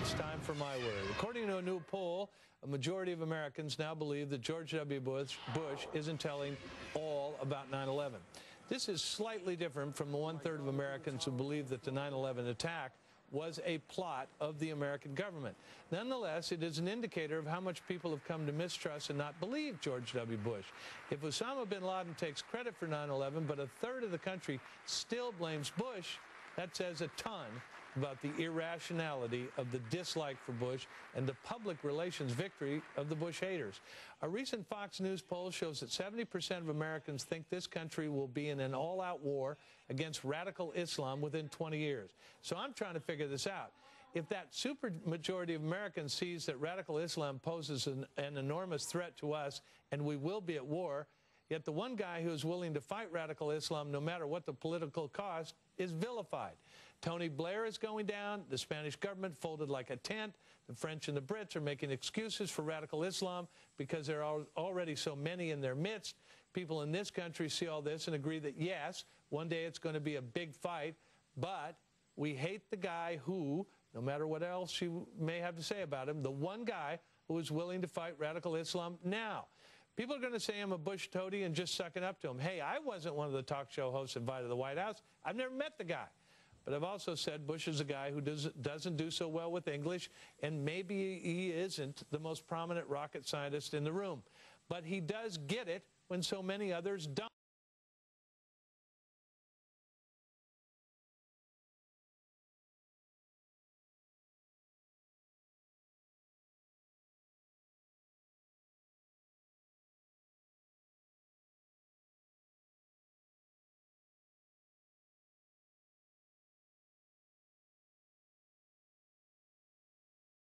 It's time for my word. According to a new poll, a majority of Americans now believe that George W. Bush isn't telling all about 9/11. This is slightly different from the one-third of Americans who believe that the 9/11 attack was a plot of the American government. Nonetheless, it is an indicator of how much people have come to mistrust and not believe George W. Bush. If Osama bin Laden takes credit for 9/11, but a third of the country still blames Bush, that says a ton about the irrationality of the dislike for Bush and the public relations victory of the Bush haters. A recent Fox News poll shows that 70% of Americans think this country will be in an all-out war against radical Islam within 20 years. So I'm trying to figure this out. If that supermajority of Americans sees that radical Islam poses an enormous threat to us and we will be at war, yet the one guy who is willing to fight radical Islam no matter what the political cost is vilified. Tony Blair is going down. The Spanish government folded like a tent. The French and the Brits are making excuses for radical Islam because there are already so many in their midst. People in this country see all this and agree that, yes, one day it's going to be a big fight, but we hate the guy who, no matter what else you may have to say about him, the one guy who is willing to fight radical Islam now. People are going to say I'm a Bush toady and just sucking up to him. Hey, I wasn't one of the talk show hosts invited to the White House. I've never met the guy. But I've also said Bush is a guy who doesn't do so well with English, and maybe he isn't the most prominent rocket scientist in the room. But he does get it when so many others don't.